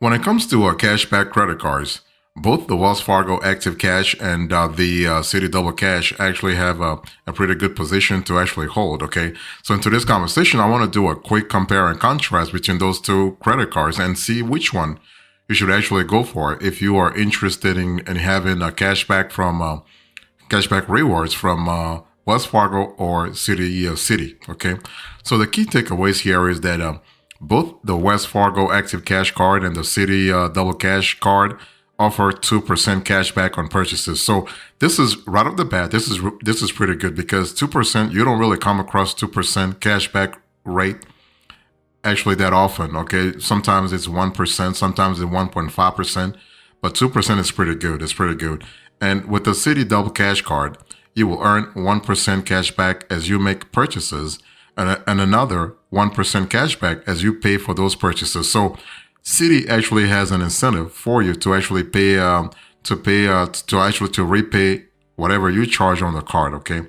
When it comes to cashback credit cards, both the Wells Fargo Active Cash and the Citi Double Cash actually have a pretty good position to actually hold. Okay, so into this conversation, I want to do a quick compare and contrast between those two credit cards and see which one you should actually go for if you are interested in having a cashback rewards from Wells Fargo or Citi. Okay, so the key takeaways here is that both the Wells Fargo Active Cash card and the Citi Double Cash card offer 2% cash back on purchases. So this is right off the bat. This is pretty good because 2%, you don't really come across 2% cash back rate actually that often. Okay, sometimes it's 1%, sometimes it's 1.5%, but 2% is pretty good. It's pretty good. And with the Citi Double Cash card, you will earn 1% cash back as you make purchases, and another 1% cash back as you pay for those purchases. So Citi actually has an incentive for you to actually to repay whatever you charge on the card. Okay,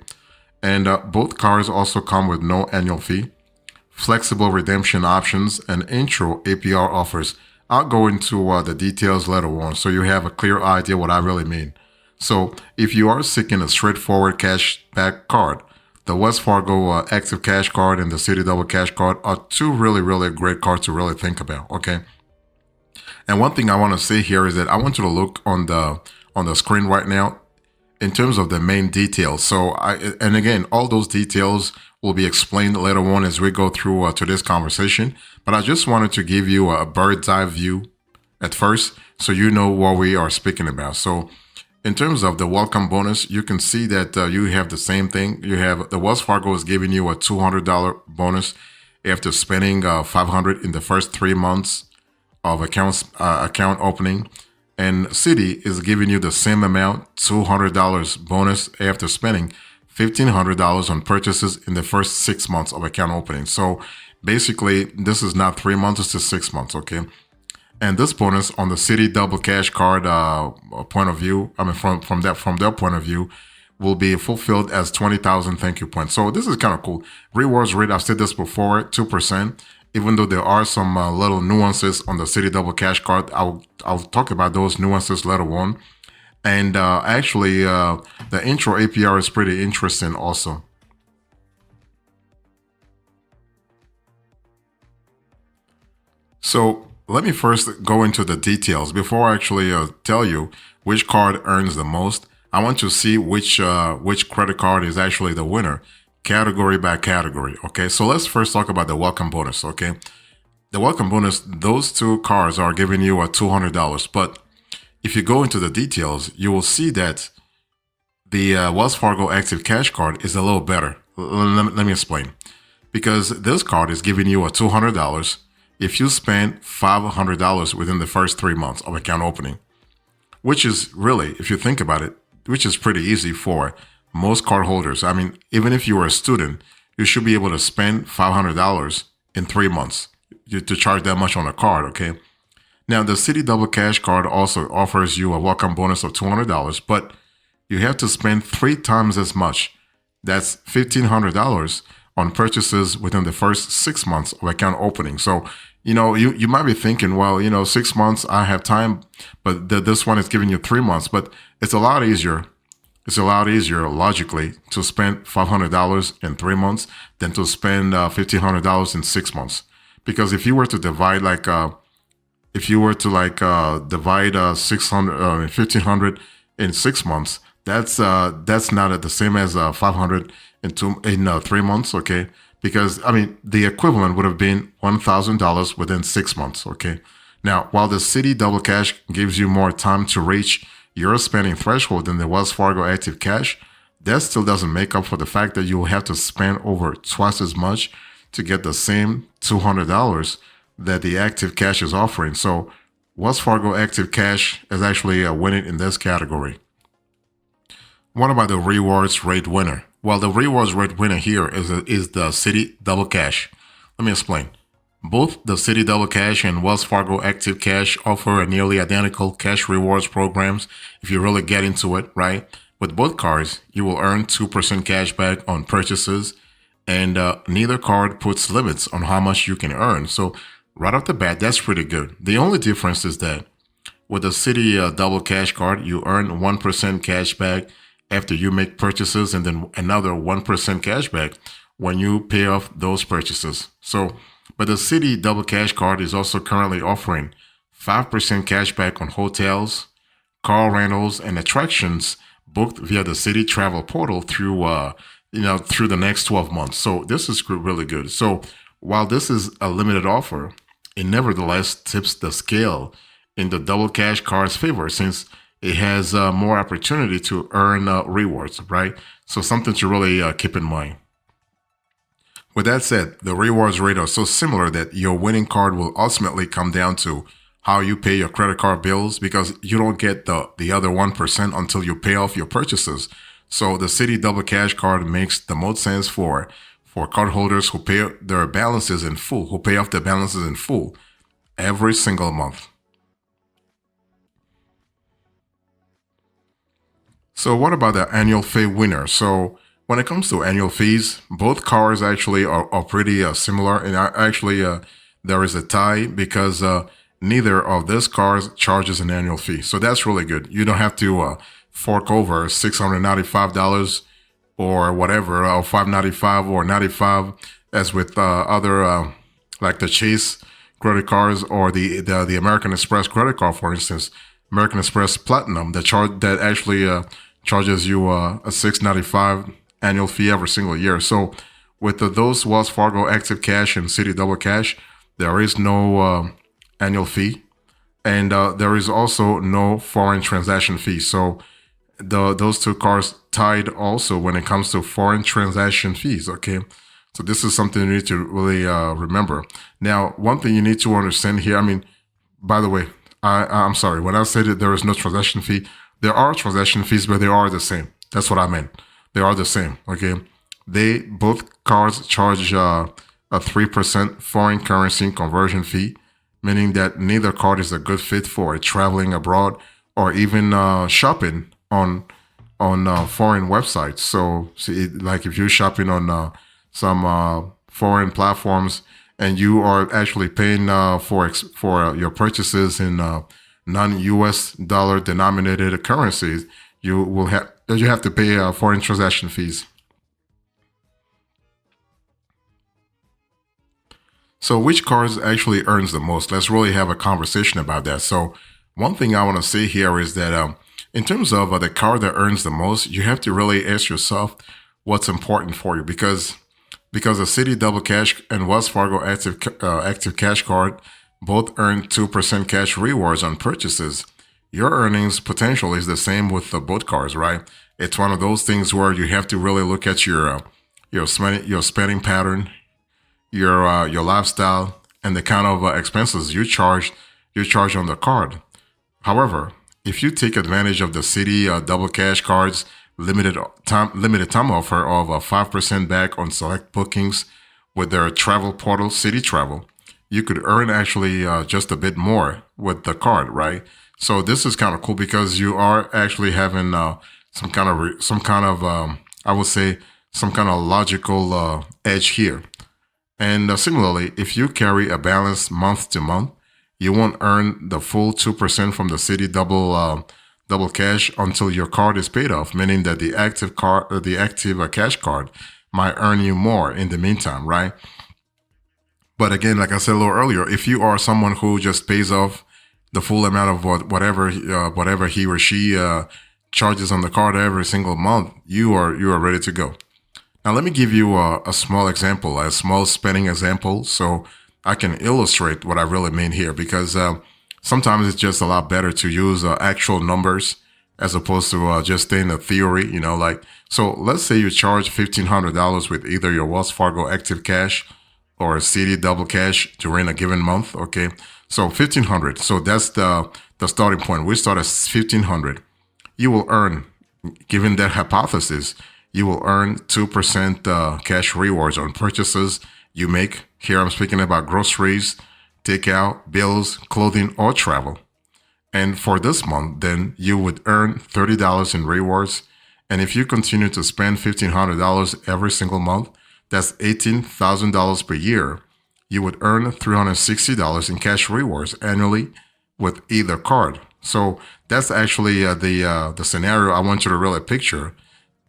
and both cards also come with no annual fee, flexible redemption options, and intro APR offers. I'll go into the details later on so you have a clear idea what I really mean. So if you are seeking a straightforward cash back card, the Wells Fargo Active Cash card and the Citi Double Cash card are two really great cards to really think about. Okay. And one thing I want to say here is that I want you to look on the screen right now in terms of the main details. And again, all those details will be explained later on as we go through today's conversation. But I just wanted to give you a bird's eye view at first so you know what we are speaking about. So in terms of the welcome bonus, you can see that you have the same thing. You have the Wells Fargo is giving you a $200 bonus after spending $500 in the first 3 months of account opening, and Citi is giving you the same amount, $200 bonus after spending $1,500 on purchases in the first 6 months of account opening. So basically, this is not 3 months; it's just 6 months. Okay. And this bonus on the Citi Double Cash card point of view, I mean, from their point of view, will be fulfilled as 20,000 thank you points. So this is kind of cool. Rewards rate, I've said this before, 2%. Even though there are some little nuances on the Citi Double Cash card, I'll talk about those nuances later on. And actually, the intro APR is pretty interesting also. So let me first go into the details before I actually tell you which card earns the most. I want to see which credit card is actually the winner, category by category. Okay, so let's first talk about the welcome bonus. Okay, the welcome bonus, those two cards are giving you a $200, but if you go into the details, you will see that the Wells Fargo Active Cash card is a little better. Let me explain. Because this card is giving you a $200 if you spend $500 within the first 3 months of account opening, which is really, if you think about it, which is pretty easy for most card holders. I mean, even if you are a student, you should be able to spend $500 in 3 months to charge that much on a card. Okay. Now, the Citi Double Cash card also offers you a welcome bonus of $200, but you have to spend 3 times as much. That's $1,500 on purchases within the first 6 months of account opening. So, you might be thinking, well, 6 months, I have time, but this one is giving you 3 months. But it's a lot easier. It's a lot easier logically to spend $500 in 3 months than to spend $1,500 in 6 months. Because if you were to divide divide 1,500 in 6 months, that's not the same as 500 in 3 months. Okay, because I mean the equivalent would have been $1,000 within 6 months. Okay, now while the Citi Double Cash gives you more time to reach your spending threshold than the Wells Fargo Active Cash, that still doesn't make up for the fact that you will have to spend over twice as much to get the same $200 that the Active Cash is offering. So Wells Fargo Active Cash is actually winning in this category. What about the rewards rate winner? Well, the rewards rate winner here is the Citi Double Cash. Let me explain. Both the Citi Double Cash and Wells Fargo Active Cash offer a nearly identical cash rewards programs if you really get into it, right? With both cards, you will earn 2% cash back on purchases, and neither card puts limits on how much you can earn. So Right off the bat, that's pretty good. The only difference is that with the Citi Double Cash card, you earn 1% cash back after you make purchases, and then another 1% cash back when you pay off those purchases. So, but the Citi Double Cash card is also currently offering 5% cash back on hotels, car rentals, and attractions booked via the Citi Travel Portal through the next 12 months. So this is really good. So while this is a limited offer, it nevertheless tips the scale in the Double Cash card's favor since it has more opportunity to earn rewards, right? So something to really keep in mind. With that said, the rewards rate are so similar that your winning card will ultimately come down to how you pay your credit card bills because you don't get the other 1% until you pay off your purchases. So the Citi Double Cash card makes the most sense for cardholders who pay their balances in full, who pay off their balances in full every single month. So what about the annual fee winner? So when it comes to annual fees, both cards actually are pretty similar. And there is a tie because neither of these cards charges an annual fee. So that's really good. You don't have to fork over $695 or whatever, or $595 or $95 as with other like the Chase credit cards or the American Express credit card, for instance. American Express Platinum that actually charges you a $695 annual fee every single year. So with those Wells Fargo Active Cash and Citi Double Cash, there is no annual fee, and there is also no foreign transaction fee. So those two cards tied also when it comes to foreign transaction fees. Okay, so this is something you need to really remember. Now, one thing you need to understand here. I mean, by the way, I'm sorry. When I said that there is no transaction fee, there are transaction fees, but they are the same. That's what I meant. They are the same. Okay, both cards charge a 3% foreign currency conversion fee, meaning that neither card is a good fit for traveling abroad or even shopping on foreign websites. So, like if you're shopping on some foreign platforms and you are actually paying for your purchases in non-US dollar denominated currencies, you have to pay foreign transaction fees. So which cards actually earns the most? Let's really have a conversation about that. So one thing I want to say here is that in terms of the card that earns the most, you have to really ask yourself what's important for you because the Citi Double Cash and Wells Fargo Active Cash card both earn 2% cash rewards on purchases. Your earnings potential is the same with the both cards, right? It's one of those things where you have to really look at your spending pattern, your lifestyle, and the kind of expenses you charge on the card. However, if you take advantage of the Citi Double Cash card's limited time offer of 5% back on select bookings with their travel portal Citi Travel, you could earn actually just a bit more with the card, right? So this is kind of cool because you are actually having some kind of I would say some kind of logical edge here. And similarly, if you carry a balance month to month, you won't earn the full 2% from the Citi Double Cash until your card is paid off, meaning that the active cash card might earn you more in the meantime, right? But again, like I said a little earlier, if you are someone who just pays off the full amount of whatever he or she charges on the card every single month, you are ready to go. Now, let me give you a small example, a small spending example, so I can illustrate what I really mean here, because sometimes it's just a lot better to use actual numbers as opposed to just staying in theory, so let's say you charge $1,500 with either your Wells Fargo Active Cash or Citi Double Cash during a given month, okay? So $1,500, so that's the starting point. We start at $1,500. You will earn, given that hypothesis, you will earn 2% cash rewards on purchases you make. Here I'm speaking about groceries, takeout, bills, clothing, or travel. And for this month, then you would earn $30 in rewards. And if you continue to spend $1,500 every single month, that's $18,000 per year. you would earn $360 in cash rewards annually with either card. So that's actually the scenario I want you to really picture.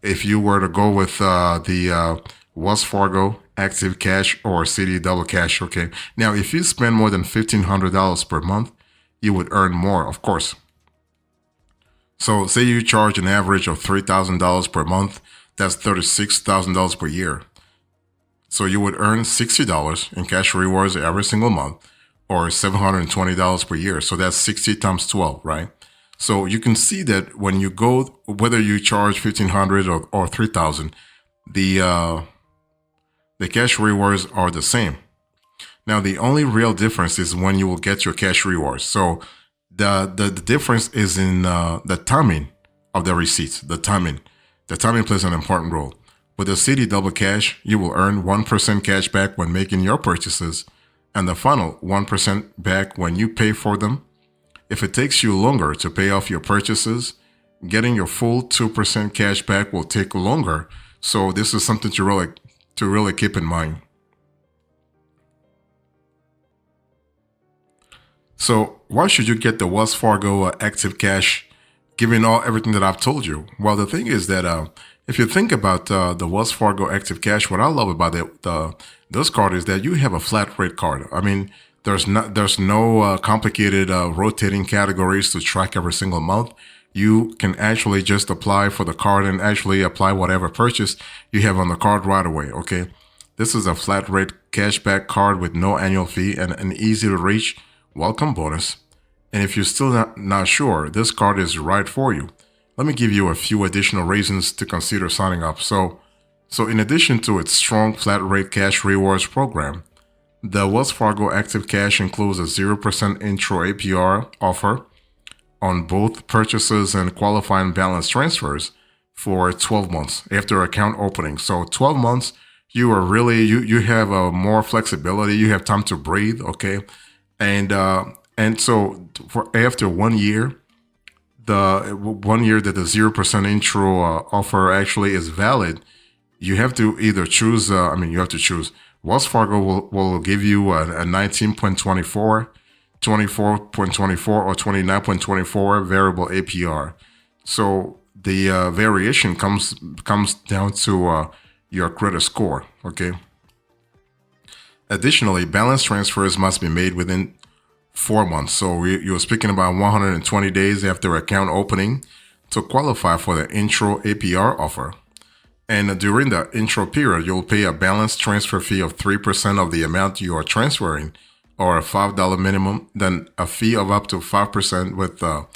If you were to go with the Wells Fargo Active Cash or Citi Double Cash, okay. Now, if you spend more than $1,500 per month, you would earn more, of course. So say you charge an average of $3,000 per month, that's $36,000 per year. So you would earn $60 in cash rewards every single month, or $720 per year. So that's 60 times 12, right? So you can see that when you go, whether you charge $1,500 or $3,000, the cash rewards are the same. Now, the only real difference is when you will get your cash rewards. So the difference is in the timing of the receipts, the timing. The timing plays an important role. With the Citi Double Cash, you will earn 1% cash back when making your purchases, and the final 1% back when you pay for them. If it takes you longer to pay off your purchases, getting your full 2% cash back will take longer. So this is something to really keep in mind. So why should you get the Wells Fargo Active Cash, given everything that I've told you? Well, the thing is that if you think about the Wells Fargo Active Cash, what I love about this card is that you have a flat rate card. I mean, there's no complicated rotating categories to track every single month. You can actually just apply for the card and actually apply whatever purchase you have on the card right away, okay? This is a flat rate cashback card with no annual fee and an easy to reach welcome bonus. And if you're still not sure this card is right for you, let me give you a few additional reasons to consider signing up. So in addition to its strong flat rate cash rewards program, the Wells Fargo Active Cash includes a 0% intro APR offer on both purchases and qualifying balance transfers for 12 months after account opening. So 12 months, you have more flexibility. You have time to breathe, okay? And so for after 1 year, the 1 year that the 0% intro offer actually is valid, you have to either choose, you have to choose. Wells Fargo will give you a 19.24, 24.24, or 29.24 variable APR. So the variation comes down to your credit score, okay? Additionally, balance transfers must be made within 4 months. So you're speaking about 120 days after account opening to qualify for the intro APR offer. And during the intro period, you'll pay a balance transfer fee of 3% of the amount you are transferring, or a $5 minimum, then a fee of up to 5% with a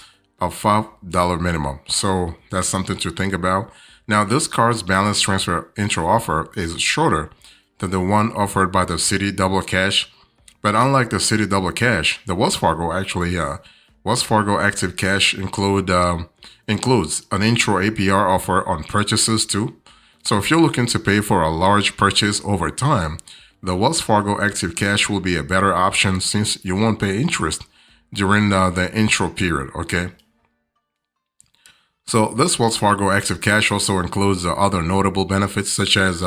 $5 minimum. So that's something to think about. Now, this card's balance transfer intro offer is shorter than the one offered by the Citi Double Cash. But unlike the Citi Double Cash, the Wells Fargo Active Cash includes an intro APR offer on purchases too. So if you're looking to pay for a large purchase over time, the Wells Fargo Active Cash will be a better option since you won't pay interest during the intro period, okay? So this Wells Fargo Active Cash also includes other notable benefits such as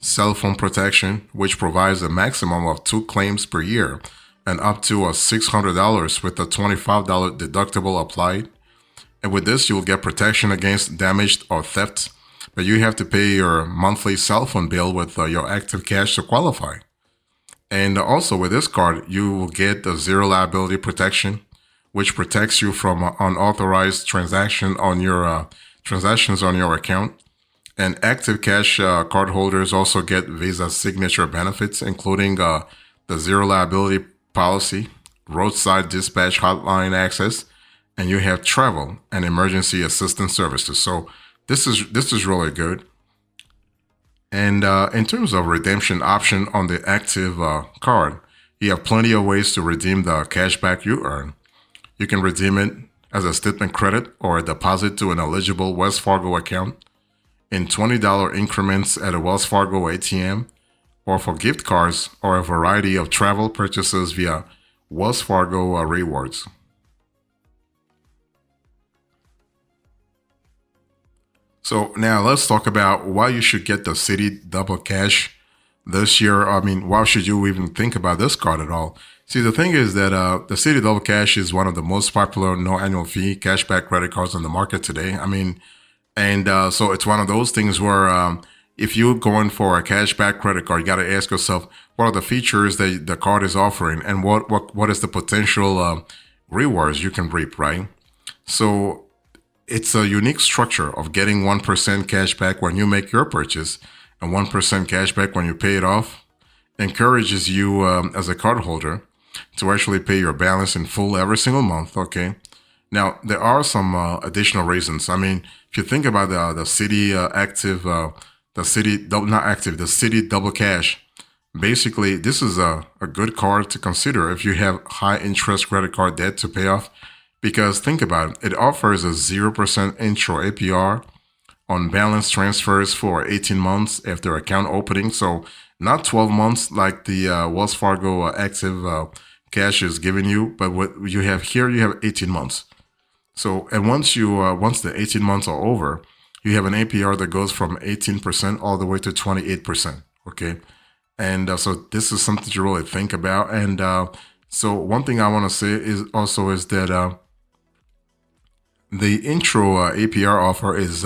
cell phone protection, which provides a maximum of 2 claims per year and up to $600 with a $25 deductible applied. And with this, you'll get protection against damage or theft, but you have to pay your monthly cell phone bill with your Active Cash to qualify. And also with this card, you will get the zero liability protection, which protects you from unauthorized transactions on your account. And Active Cash cardholders also get Visa signature benefits, including the zero liability policy, roadside dispatch hotline access, and you have travel and emergency assistance services. So this is really good. And in terms of redemption option on the Active card, you have plenty of ways to redeem the cashback you earn. You can redeem it as a statement credit or a deposit to an eligible Wells Fargo account, in $20 increments at a Wells Fargo ATM, or for gift cards or a variety of travel purchases via Wells Fargo Rewards. So now let's talk about why you should get the Citi Double Cash this year, I mean, why should you even think about this card at all? See, the thing is that the Citi Double Cash is one of the most popular no annual fee cashback credit cards on the market today. I mean, and so it's one of those things where if you're going for a cashback credit card, you got to ask yourself, what are the features that the card is offering, and what is the potential rewards you can reap, right? So it's a unique structure of getting 1% cash back when you make your purchase and 1% cash back when you pay it off. Encourages you as a cardholder to actually pay your balance in full every single month. Okay. Now there are some additional reasons. I mean, if you think about the Citi active, the Citi not active, the Citi Double Cash. Basically, this is a good card to consider if you have high interest credit card debt to pay off. Because think about it, it offers a 0% intro APR on balance transfers for 18 months after account opening. So not 12 months like the Wells Fargo Active Cash is giving you, but what you have here, you have 18 months. So, and once the 18 months are over, you have an APR that goes from 18% all the way to 28%. Okay. And so this is something to really think about. And so one thing I want to say is that the intro APR offer is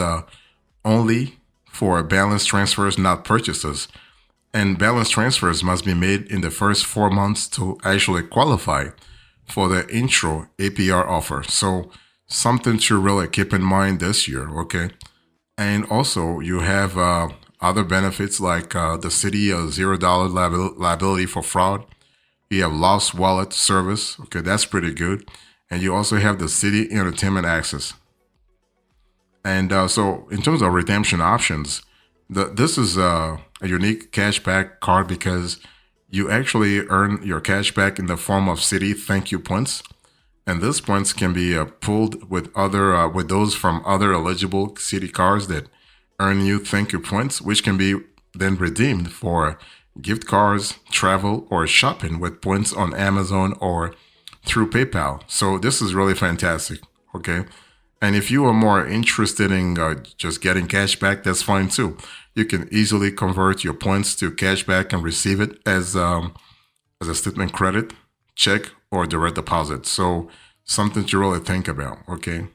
only for balance transfers, not purchases. And balance transfers must be made in the first 4 months to actually qualify for the intro APR offer. So something to really keep in mind this year, okay? And also you have other benefits like the Citi $0 liability for fraud. You have lost wallet service. Okay, that's pretty good. And you also have the Citi entertainment access. And so in terms of redemption options, this is a unique cashback card because you actually earn your cashback in the form of Citi thank you points. And these points can be pulled with with those from other eligible Citi cards that earn you thank you points, which can be then redeemed for gift cards, travel, or shopping with points on Amazon or through PayPal. So this is really fantastic. Okay. And if you are more interested in just getting cash back, that's fine too. You can easily convert your points to cash back and receive it as a statement credit, check, or direct deposit. So something to really think about. Okay.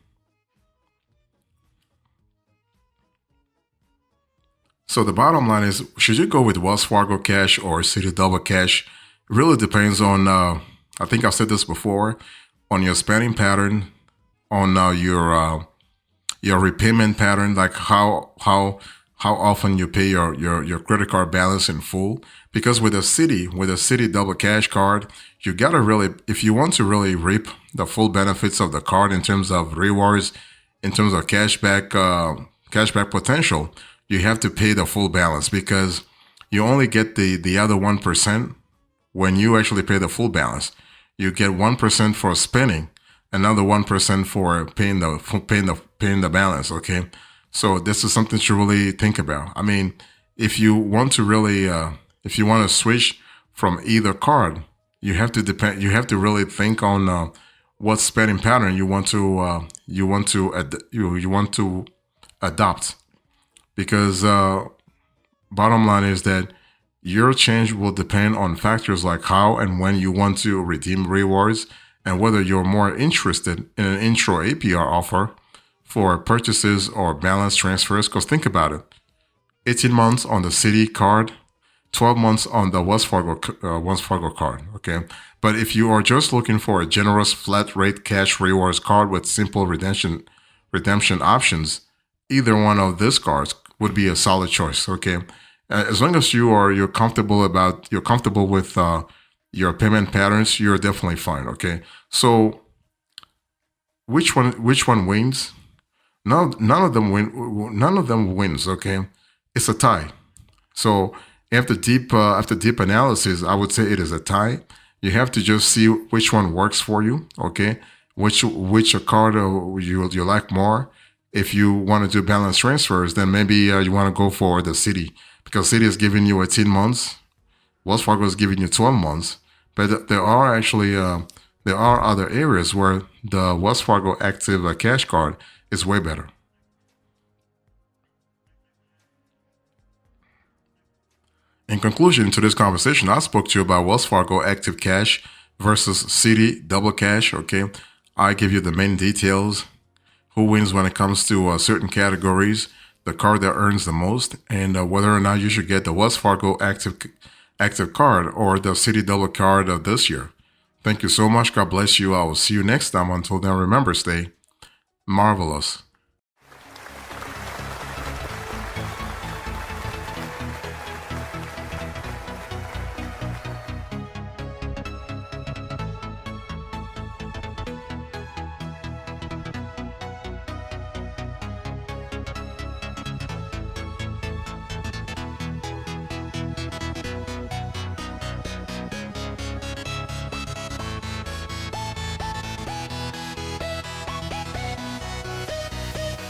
So the bottom line is, should you go with Wells Fargo Cash or Citi Double Cash? It really depends on, I think I've said this before, on your spending pattern, on your repayment pattern, like how often you pay your credit card balance in full. Because with a Citi Double Cash card, you gotta really, if you want to really reap the full benefits of the card in terms of rewards, in terms of cashback potential, you have to pay the full balance because you only get the other 1% when you actually pay the full balance. You get 1% for spending, another 1% for paying the balance. Okay, so this is something to really think about. I mean, if you want to really if you want to switch from either card, you have to really think on what spending pattern you want to adopt, because bottom line is that your change will depend on factors like how and when you want to redeem rewards and whether you're more interested in an intro APR offer for purchases or balance transfers. Because think about it, 18 months on the Citi card, 12 months on the Wells Fargo card. Okay. But if you are just looking for a generous flat rate cash rewards card with simple redemption options, either one of these cards would be a solid choice. Okay. As long as you're comfortable with your payment patterns, you're definitely fine. Okay. So which one wins? None of them win. None of them wins. Okay. It's a tie. So after deep analysis, I would say it is a tie. You have to just see which one works for you. Okay. Which card you like more. If you want to do balance transfers, then maybe you want to go for the Citi, because Citi is giving you 18 months. Wells Fargo is giving you 12 months. But there are actually there are other areas where the Wells Fargo Active Cash card is way better. In conclusion to this conversation, I spoke to you about Wells Fargo Active Cash versus Citi Double Cash. Okay, I give you the main details, who wins when it comes to certain categories, the card that earns the most, and whether or not you should get the Wells Fargo Active card or the Citi Double card of this year. Thank you so much. God bless you. I will see you next time. Until then, remember, stay marvelous.